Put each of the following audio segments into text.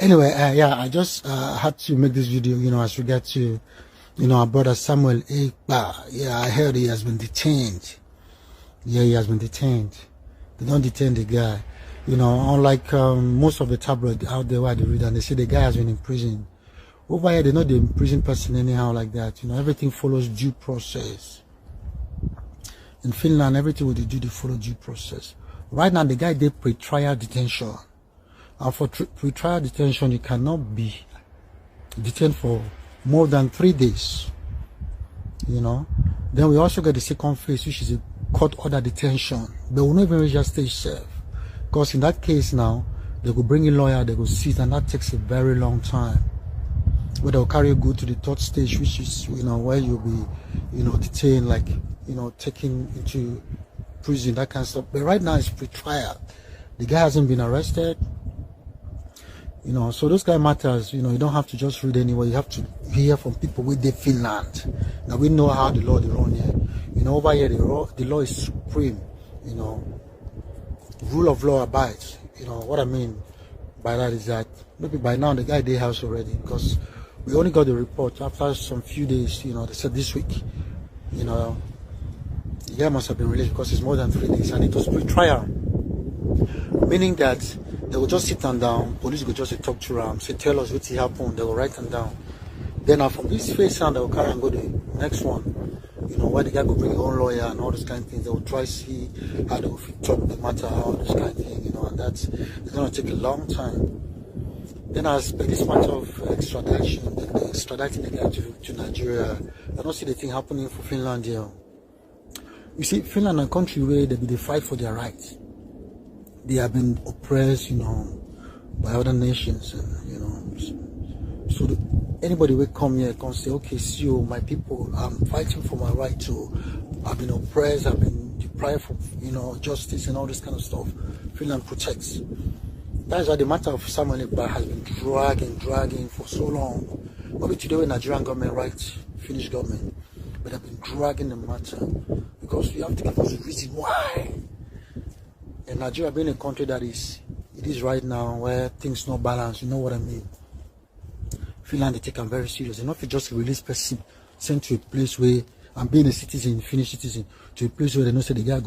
Anyway, yeah, I just had to make this video, as regards to, our brother Samuel Ekpa. Yeah, I heard he has been detained. Yeah, he has been detained. They don't detain the guy. Unlike most of the tabloids out there where they read and they say the guy has been in prison. Over here, they're not the imprisoned person anyhow like that. Everything follows due process. In Finland, everything what they do, they follow due process. Right now, the guy did pre-trial detention. And for pre-trial detention, you cannot be detained for more than 3 days. Then we also get the second phase, which is a court order detention. They will not even reach that stage safe. Because in that case now, they will bring a lawyer, they will sit, and that takes a very long time. Where they'll carry you go to the third stage, which is, where you'll be, detained, like, taken into prison, that kind of stuff. But right now it's pre-trial. The guy hasn't been arrested. So those kind of matters, you don't have to just read anywhere. You have to hear from people within Finland. Now we know how the law is run here. Over here the law is supreme. Rule of law abides. What I mean by that is that maybe by now the guy they house already, because we only got the report after some few days. They said this week. The guy must have been released because it's more than 3 days, and it was pre-trial, meaning that they will just sit them down. Police will just talk to them, say tell us what happened. They will write them down. Then from this phase on, they will carry and go to the next one. Where the guy will bring his own lawyer and all those kind of things. They will try to see how they will talk the matter, all this kind of thing. And it's going to take a long time. Then as per this matter of extradition, extraditing the guy to Nigeria, I don't see the thing happening for Finland here. You see, Finland is a country where they fight for their rights. They have been oppressed, by other nations, and so anybody will come here and say, okay, see you, my people, I'm fighting for my right to. I've been oppressed, I've been deprived from, justice and all this kind of stuff. Finland protects. That's why the matter of Samuel Ekpa has been dragging for so long. Maybe today when Nigerian government writes Finnish government, but they've been dragging the matter because we have to give us a reason why. And Nigeria being a country that it is right now where things not balanced, you know what I mean? Finland, they take them very serious. They're not just a release person sent to a place where, and being a citizen, Finnish citizen, to a place where they know say the guy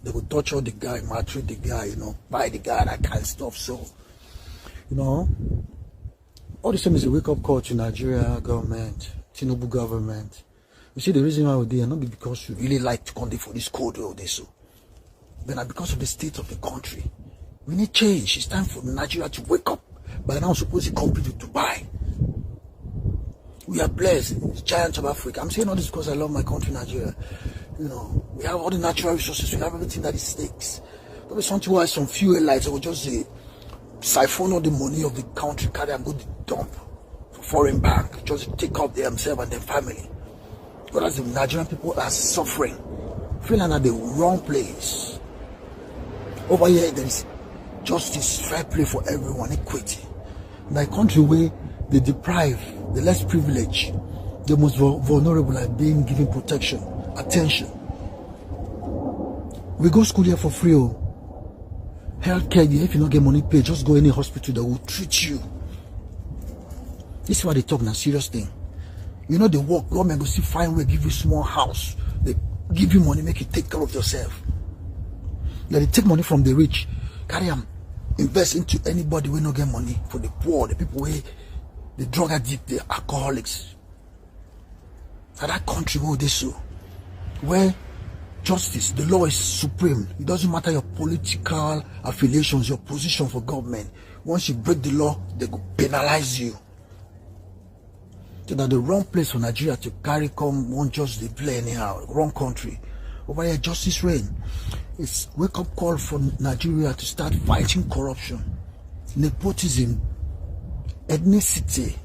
they will torture the guy, maltreat the guy, buy the guy, that kind of stuff. So, all the same is a wake-up call to Nigeria government, Tinubu government. You see, the reason why we're there, not because we really like to come there for this code or this, but because of the state of the country. We need change. It's time for Nigeria to wake up. By now, suppose to compete with Dubai. We are blessed, the giants of Africa. I'm saying all this because I love my country, Nigeria. We have all the natural resources. We have everything that it takes. There be something where some fuel lights will just siphon all the money of the country, carry and go to the dump for foreign bank, just take off themselves and their family. But as the Nigerian people are suffering, Finland are the wrong place. Over here, there is justice, fair play for everyone, equity. In a country where they deprive the less privileged, the most vulnerable, are being given protection, attention. We go school here for free. Healthcare, if you don't get money paid, just go any hospital that will treat you. This is why they talk now, serious thing. They work, government go see fine way, give you small house. They give you money, make you take care of yourself. They take money from the rich, carry them, invest into anybody who don't get money, for the poor, the people where the drug addict, the alcoholics. And that country where they so, where justice, the law is supreme. It doesn't matter your political affiliations, your position for government. Once you break the law, they go penalize you. So that the wrong place for Nigeria to carry come won't just they play anyhow. Wrong country. Over here, justice reign. It's wake-up call for Nigeria to start fighting corruption, nepotism, ethnicity.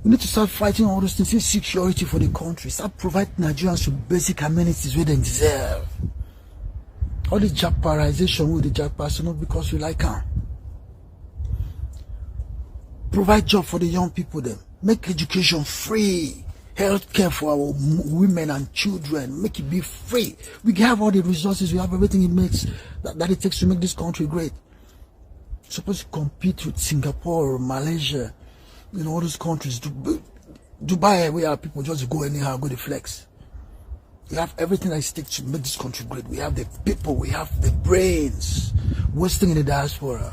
We need to start fighting all those things, security for the country. Start providing Nigerians with basic amenities where they deserve. All the jackparization with the jackpars, not because we like them. Provide job for the young people then. Make education free. Health care for our women and children. Make it be free. We have all the resources. We have everything it makes that it takes to make this country great. supposed to compete with Singapore, Malaysia, you know, all those countries. Dubai, where people just go anyhow, go to flex. We have everything at stake to make this country great. We have the people, we have the brains, wasting in the diaspora.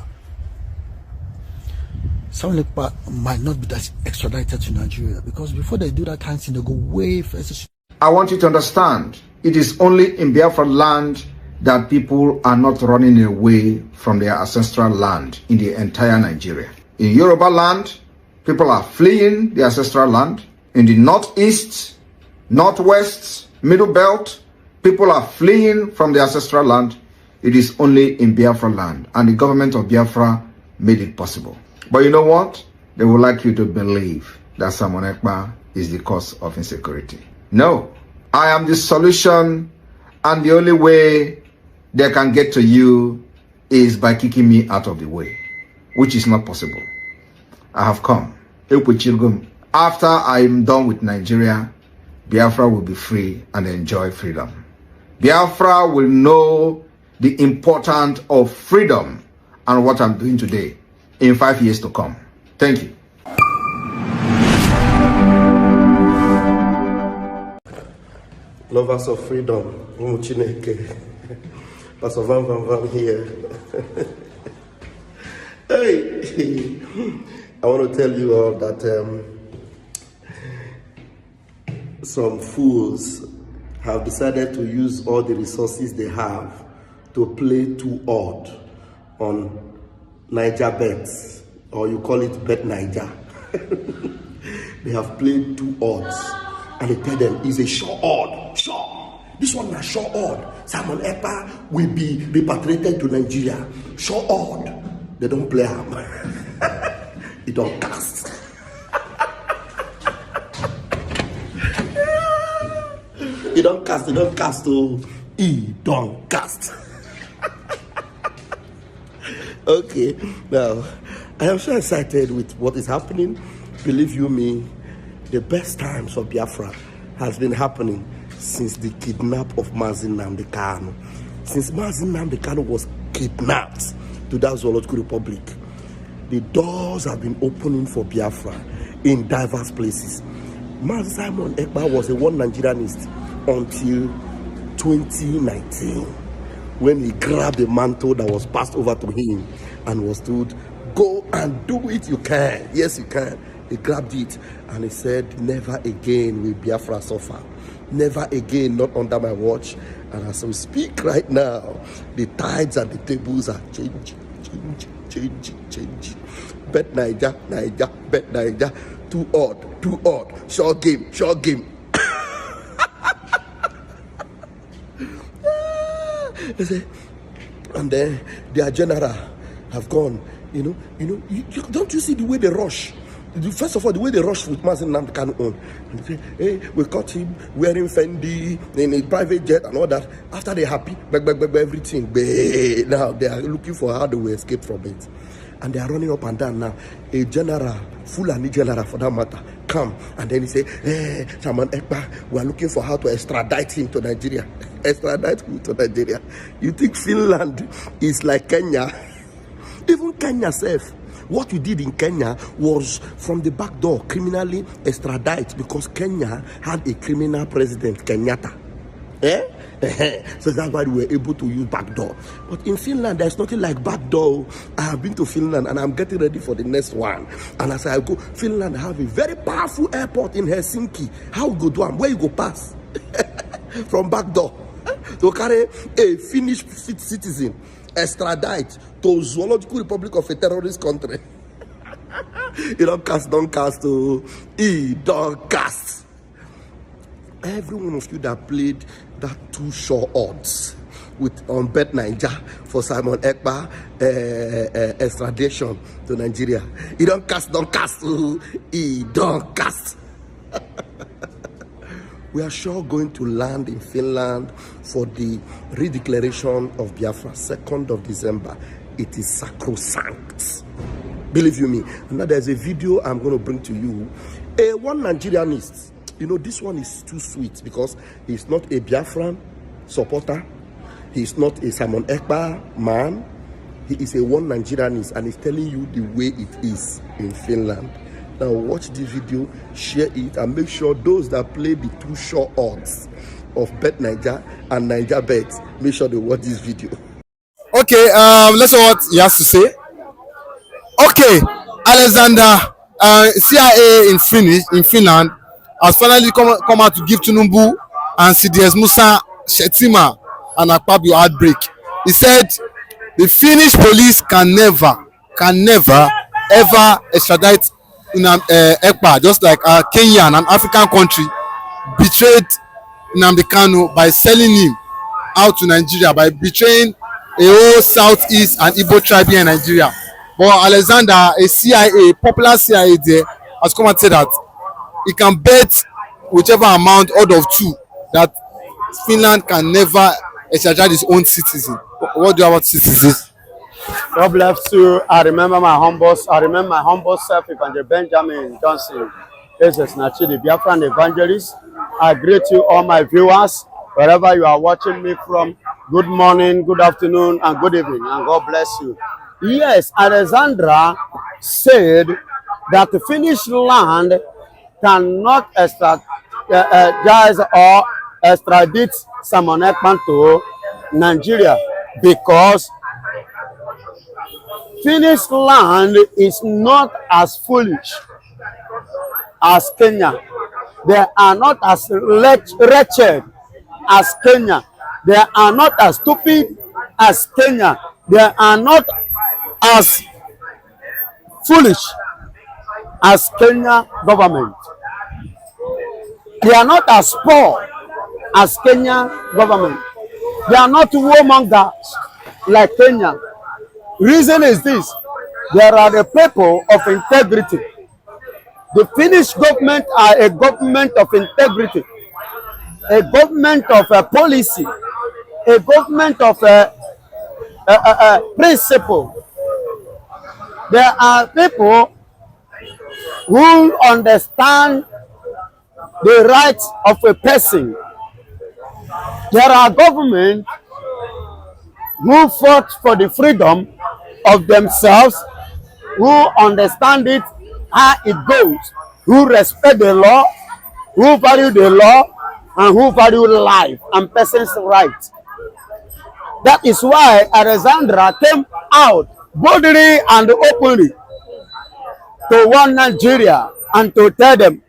Someone like might not be that extradited to Nigeria, because before they do that kind of thing, they go way first. I want you to understand, it is only in Biafra land that people are not running away from their ancestral land in the entire Nigeria. In Yoruba land, people are fleeing the ancestral land. In the northeast, northwest, middle belt, people are fleeing from the ancestral land. It is only in Biafra land, and the government of Biafra made it possible. But you know what? They would like you to believe that Simon Ekpa is the cause of insecurity. No, I am the solution, and the only way they can get to you is by kicking me out of the way, which is not possible. I have come. After I am done with Nigeria, Biafra will be free and enjoy freedom. Biafra will know the importance of freedom and what I'm doing today in 5 years to come. Thank you. Lovers of freedom, Pastor Van here. Hey, I want to tell you all that some fools have decided to use all the resources they have to play too odd on Niger bets, or you call it Bet Niger. They have played two odds, and they tell them it's a sure odd. Sure, this one is sure odd. Simon Ekpa will be repatriated to Nigeria. Sure odd. They don't play him. It don't cast. It don't cast. It don't cast. Oh, it don't cast. Okay, now I am so excited with what is happening. Believe you me, the best times for Biafra has been happening since the kidnap of Nnamdi Kanu. Since Nnamdi Kanu was kidnapped to that zoological republic, the doors have been opening for Biafra in diverse places. Simon Ekpa was a one Nigerianist until 2019. When he grabbed the mantle that was passed over to him and was told, go and do it, you can. Yes, you can. He grabbed it and he said, never again will Biafra suffer. Never again, not under my watch. And as we speak right now, the tides and the tables are changing. Bet Niger, bet Niger. Too odd. Short game. And then their general have gone, don't you see the way they rush? First of all, the way they rush with Nnamdi Kanu on. And they say, hey, we caught him wearing Fendi in a private jet and all that. After they're happy, everything. Now they are looking for how they will escape from it. And they are running up and down now. A general, Fulani general for that matter, come. And then he say, hey, Simon Ekpa, we are looking for how to extradite him to Nigeria. Extradite him to Nigeria. You think Finland is like Kenya? Even Kenya self. What we did in Kenya was from the back door, criminally extradite, because Kenya had a criminal president, Kenyatta. So that's why we were able to use back door. But in Finland, there's nothing like back door. I have been to Finland and I'm getting ready for the next one. And as I go, Finland have a very powerful airport in Helsinki. How go do where you go pass? From back door. To carry a Finnish citizen extradite to zoological republic of a terrorist country. Don't cast. Don't cast. Every one of you that played that too sure odds on Bet Niger for Simon Ekpa extradition to Nigeria. Don't cast. Don't cast. We are sure going to land in Finland for the redeclaration of Biafra, 2nd of December. It is sacrosanct. Believe you me. Now there's a video I'm going to bring to you. One Nigerianist. This one is too sweet because he's not a Biafran supporter. He's not a Simon Ekpa man. He is a one Nigerianist and he's telling you the way it is in Finland. Now watch this video, share it, and make sure those that play the too sure odds of Bet Niger and Niger Bet, make sure they watch this video. Okay, let's see what he has to say. Okay, Alexander, CIA in Finland has finally come out to give Tinubu and CDS Musa Shetima an Akpabio outbreak. He said the Finnish police can never ever extradite Ekpa, just like Kenya, an African country, betrayed Nnamdikanu by selling him out to Nigeria, by betraying a whole southeast and Igbo tribe here in Nigeria. But Alexander, a popular CIA there, has come and said that he can bet whichever amount out of two that Finland can never extradite his own citizen. What do you have about citizens? God bless you. I remember my humble self, Evangelist Benjamin Johnson. This is Nachi, the Biafran evangelist. I greet you, all my viewers, wherever you are watching me from. Good morning, good afternoon, and good evening, and God bless you. Yes, Alexandra said that the Finnish land cannot extradite or extradite Simon Ekpa to Nigeria because Finnish land is not as foolish as Kenya. They are not as wretched as Kenya. They are not as stupid as Kenya. They are not as foolish as Kenya government. They are not as poor as Kenya government. They are not warmongers like Kenya. Reason is this: there are the people of integrity. The Finnish government are a government of integrity, a government of a policy, a government of a principle. There are people who understand the rights of a person. There are governments who fought for the freedom of themselves, who understand it, how it goes, who respect the law, who value the law, and who value life and person's rights. That is why Alexandra came out boldly and openly to warn Nigeria and to tell them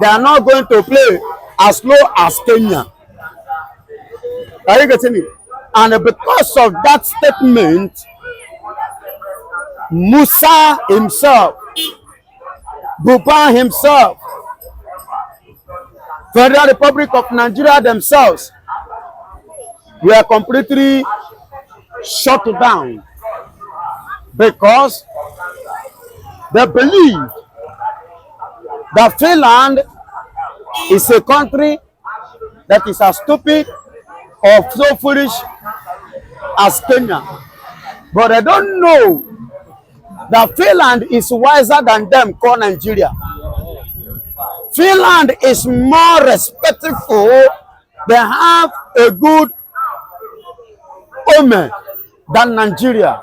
they are not going to play as low as Kenya. Are you getting it? And because of that statement, Musa himself, Buba himself, Federal Republic of Nigeria themselves were completely shut down because they believe that Finland is a country that is as stupid or so foolish as Kenya. But they don't know that Finland is wiser than them called Nigeria. Finland is more respectful. They have a good omen than Nigeria.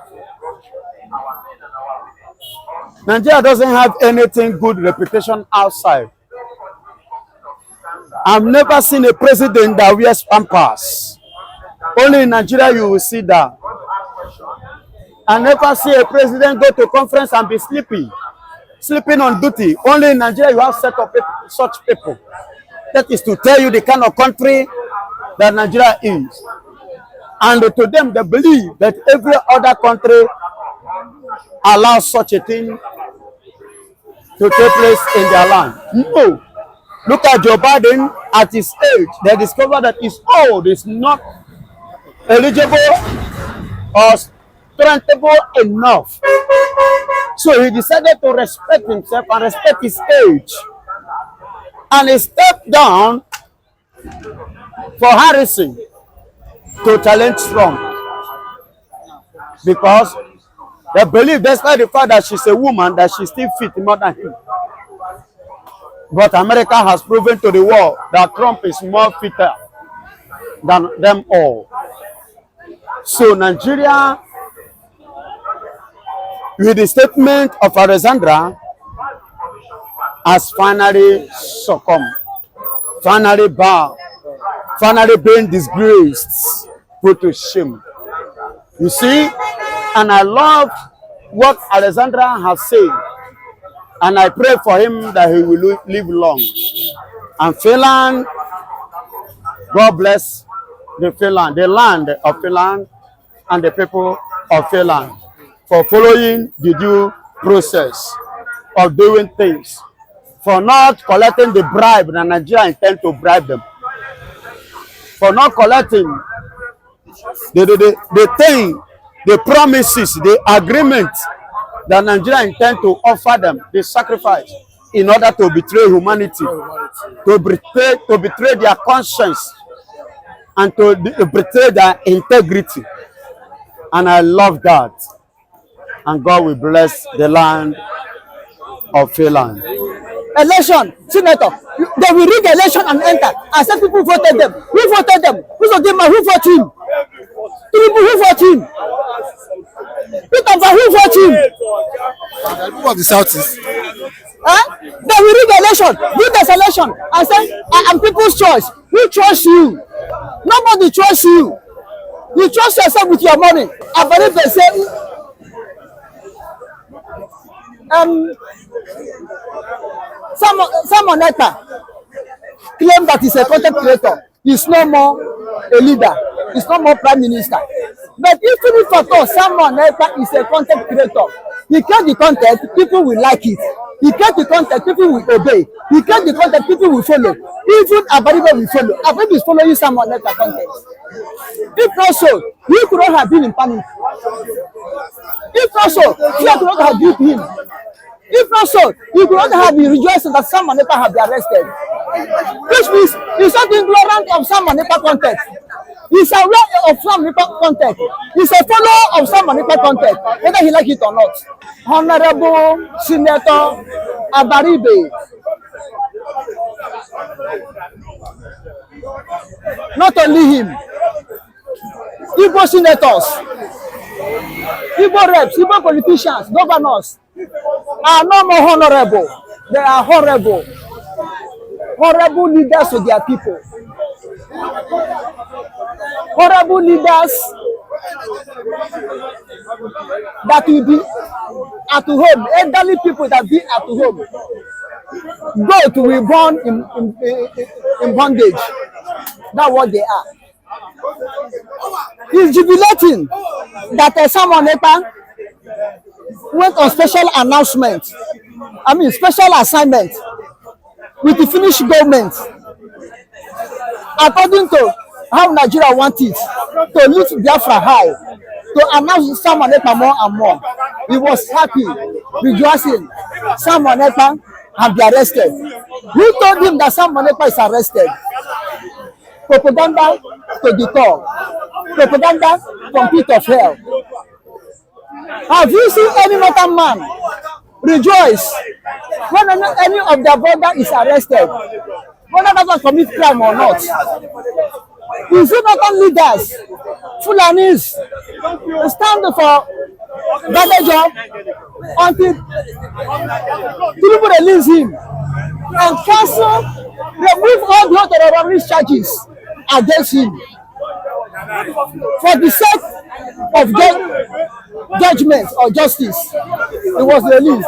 Nigeria doesn't have anything good reputation outside. I've never seen a president that wears pampers. Only in Nigeria you will see that. I never see a president go to conference and be sleeping on duty. Only in Nigeria you have set up such people. That is to tell you the kind of country that Nigeria is. And to them, they believe that every other country allows such a thing to take place in their land. No. Look at Joe Biden at his age. They discovered that his old is not eligible or strengthable enough. So he decided to respect himself and respect his age. And he stepped down for Harrison to challenge Trump. Because they believe, despite the fact that she's a woman, that she's still fit more than him. But America has proven to the world that Trump is more fitter than them all. So Nigeria with the statement of Alexandra, has finally succumbed, finally bowed, finally been disgraced, put to shame. You see, and I love what Alexandra has said, and I pray for him that he will live long. And Finland, God bless the Finland, the land of Finland, and the people of Finland for following the due process of doing things, for not collecting the bribe that Nigeria intend to bribe them, for not collecting the thing, the promises, the agreement that Nigeria intend to offer them, the sacrifice, in order to betray humanity, to betray their conscience, and to betray their integrity. And I love that. And God will bless the land of Finland. Election, senator, they will rig election and enter and say people voted them. Who voted them? Who voted him? Who voted him? Tinubu, who voted him? Peter, who voted him? Who of the Southeast? Huh? They will rig election, do this election and say, I'm people's choice. Who chose you? Nobody chose you. You chose yourself with your money. I believe they say, someone Ekpa claim that he's a content creator. He's no more a leader. He's no more prime minister. But even if at all someone Ekpa is a content creator, he create the content, people will like it. He create the content, people will obey. He create the content, people will follow. Even Abaribe will follow. Abaribe is following someone Ekpa content. If not so, he could not have been in panic. If not so, fear could not have gripped him. If not so, he could not have been rejoicing that someone Ekpa have been arrested. Which means he's not ignorant of someone Ekpa content. He's aware of some Ekpa content. He's a follower of someone Ekpa content, whether he like it or not. Honorable Senator Abaribe, not only him, Igbo senators, Igbo reps, Igbo politicians, governors are no more honorable. They are horrible. Horrible leaders of their people. Horrible leaders that will be at home, elderly people that be at home. Goat will be born in bondage. That's what they are. He's jubilating that someone Ekpa went on special announcement, special assignment with the Finnish government, according to how Nigeria wants it, to lift Biafra high, to announce someone Ekpa more and more. He was happy, rejoicing. Someone Ekpa have been arrested. Who told him that someone Ekpa is arrested? Propaganda to the core. Propaganda from pit of hell. Have you seen any mortal man rejoice when any of their brother is arrested, whether that one commit crime or not? You see not leaders, Fulanis, stand for better job until Tinubu release him and cancel, remove all the terrorist charges against him for the sake of judgment or justice. It was released.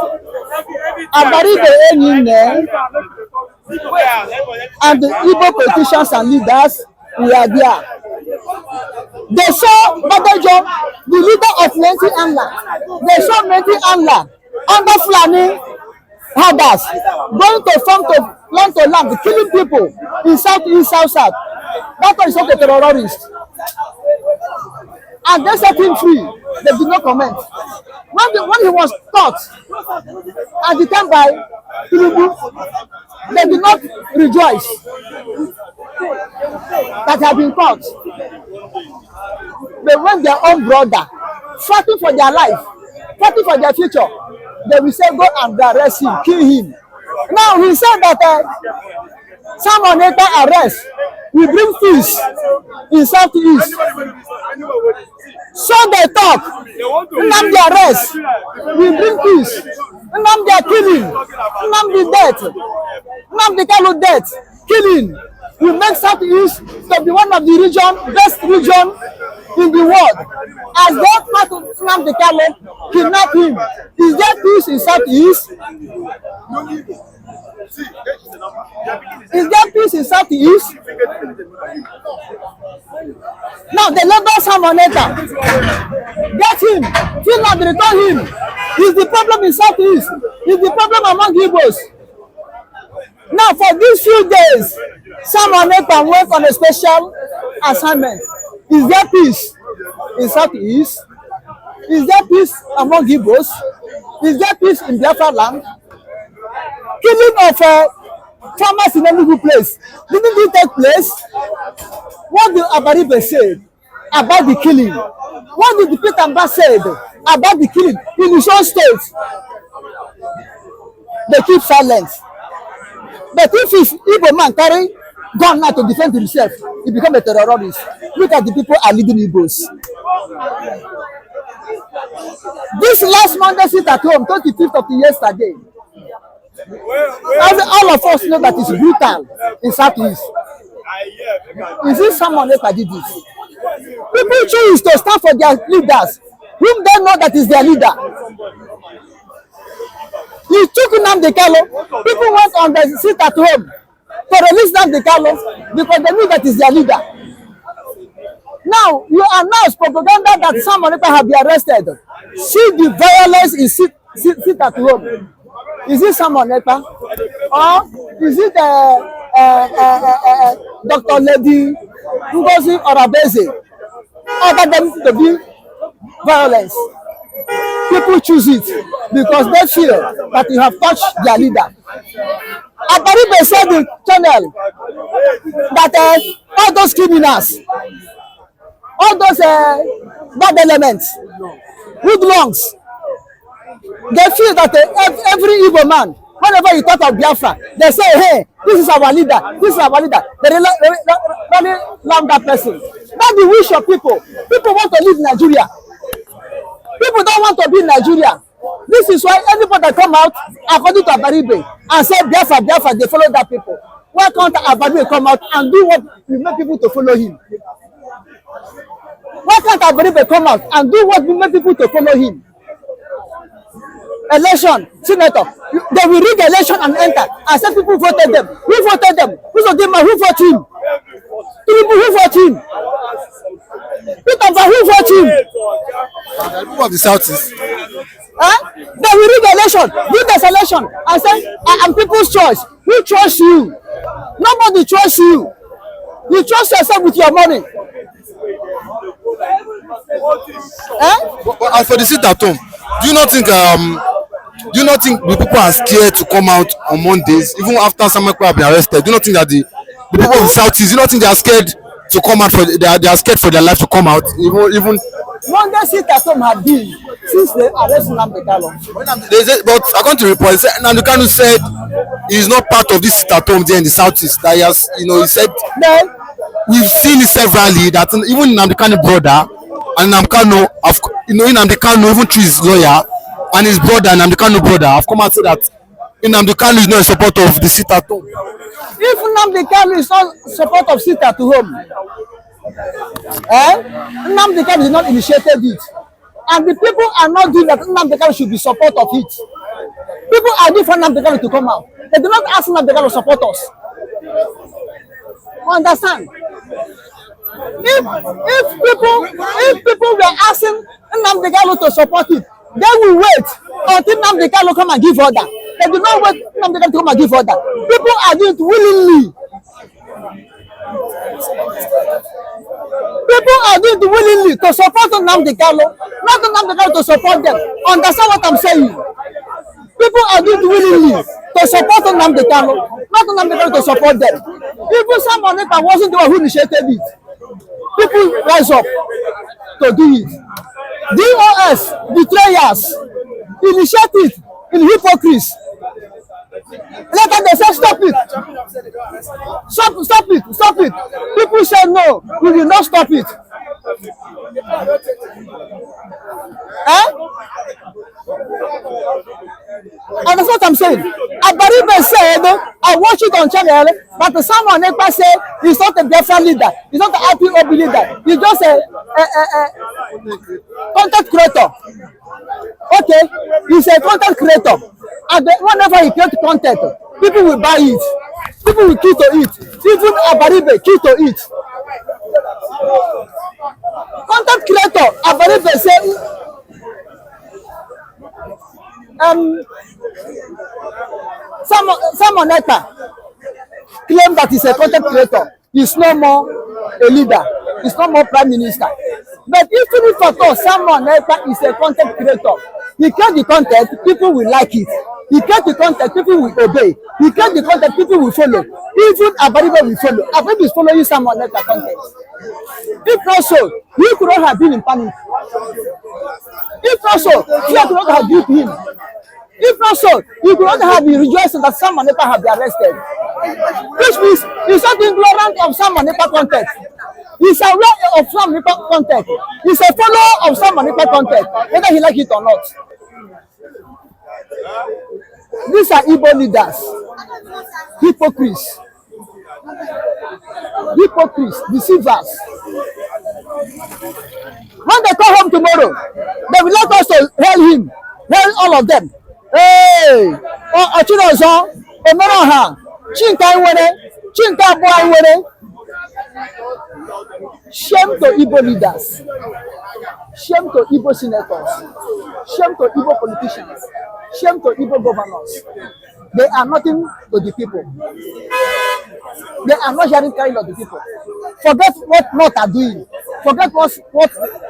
And the Igbo politicians and leaders were there. They saw Badejo, the leader of Menti Anla. They saw Menti Anla under Fulani herders going to farm to land, killing people in southeast, south. That one is not a terrorist. And they set him free. They did not comment. When he was caught and detained by Tinubu, they did not rejoice that he had been caught. They went their own brother, fighting for their life, fighting for their future. They will say, go and arrest him, kill him. Now he said that someone later arrest will bring peace in southeast. So they talk. Nnamdi arrest. We bring peace. Nnamdi killing. Nnamdi death. Nnamdi Kanu death. Killing. We make Southeast to be one of the best region in the world. As God part of Nnamdi Kanu kidnap him. Is there peace in Southeast? Is there peace in Southeast? Now the Lagos Harmonator, get him. Finland return him. Is the problem in Southeast? Is the problem among Igbos? Now for these few days, Harmonator went on a special assignment. Is there peace in Southeast? Is there peace among Igbos? Is there peace in Biafra land? Killing of farmers in any good place. Didn't it take place? What did Abaribe say about the killing? What did the Peter say about the killing in his own state? They keep silent. But if his Igbo man carry gun now to defend himself, he become a terrorist. Look at the people are leading Igbos. This last Monday sit at home, 25th of the yesterday. All of us know that it's brutal in Southeast. Is it someone that did this? People choose to stand for their leaders, whom they know that is their leader. He took Nnamdi Kanu. People went on the sit at home to release Nnamdi Kanu because they knew that is their leader. Now you announce propaganda that someone have been arrested. See the violence in sit at home. Is it someone Ekpa? Or is it Dr. Lady Ngozi Orabeze? Order them to be violence. People choose it because they feel that you have touched their leader. Abaribe said in channel that all those criminals, all those bad elements, hoodlums, they feel that every Igbo man, whenever you talk of Biafra, they say, hey, this is our leader, this is our leader. They really love that person. That's the wish of people. People want to leave Nigeria. People don't want to be in Nigeria. This is why anybody that come out, according to Abaribe, and say Biafra, Biafra, they follow that people. Why can't Abaribe come out and do what will make people to follow him? Why can't Abaribe come out and do what will make people to follow him? Election, senator, they will rig election and enter and say people voted them. Who voted them? Who voted him? Who voted him? Tinubu, who voted him? Peter, who voted him? Who of the Southeast? They will rig election, do the selection and say, I'm people's choice. Who trusts you? Nobody trusts you. You trust yourself with your money. But as for the sit at home, do you not think the people are scared to come out on Mondays, even after some people have been arrested? Do you not think that the people of the Southeast, do you not think they are scared to come out they are scared for their life to come out? Even Monday sit at home had been since they arrested Nnamdi Kanu. But according to reports, Nnamdi Kanu said he is not part of this sit at home there in the Southeast. That he has, he said then we've seen it severally that even Nnamdi Kanu brother and Nnamdi Kanu, Nnamdi Kanu even through his lawyer and his brother, Nnamdi Kanu brother, have come out and said that Nnamdi Kanu is not in support of the sit at home. if Nnamdi Kanu is not in support of sit at home, Nnamdi Kanu is not initiated it, and the people are not doing that. Nnamdi Kanu should be support of it. People are doing for Nnamdi Kanu to come out. They do not ask Nnamdi Kanu to support us. Understand? If people were asking Nnamdi Kanu to support it, they will wait until Nnamdi Kanu come and give order. They do not wait Nnamdi Kanu to come and give order. People are doing it willingly. People are doing it willingly to support Nnamdi Kanu, not Nnamdi Kanu to support them. Understand what I'm saying? People are doing it willingly to support Nnamdi Kanu, not Nnamdi Kanu to support them. Even someone that wasn't the one who initiated it. People rise up to do it. DOS, betrayers, initiate it in hypocrites. Later they say stop it. Stop it. People say no, we will not stop it. And that's what I'm saying. Abaribe said, I watched it on channel, but someone Ekpa said he's not a Biafra leader, he's not an IPOB leader, he's just a content creator. Okay, he's a content creator. And whenever he creates content, people will buy it. People will key to it. Even Abaribe key to it. Content creator, Abaribe said, someone Ekpa claim that he's a content creator. He's no more a leader. He's no more prime minister. But even if at all someone Ekpa is a content creator, he create the content, people will like it. He create the content, people will obey. He create the content, people will follow. Even Abaribe will follow. Abaribe is following someone Ekpa content. If not so, he could not have been in panic. If not so, fear could not have gripped him. If not so, he could not have been rejoicing that someone Ekpa have been arrested. Which means he's not ignorant of someone Ekpa content. He's aware of some Ekpa content. He's a follower of someone Ekpa content, whether he like it or not. These are Igbo leaders, hypocrites, deceivers. When they come home tomorrow, they will let us to hail all of them. Hey, Ochinozo, Omeraha, Chinka Iwere, Chinka Boy Iwere. Shame to Igbo leaders, shame to Igbo senators, shame to Igbo politicians, shame to Igbo governors. They are nothing to the people. They are not sharing kind of the people. Forget what North are doing. Forget what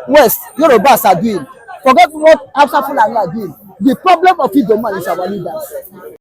West Yorubas are doing. Forget what Hausa Fulani are doing. The problem of Igbo man is our leaders.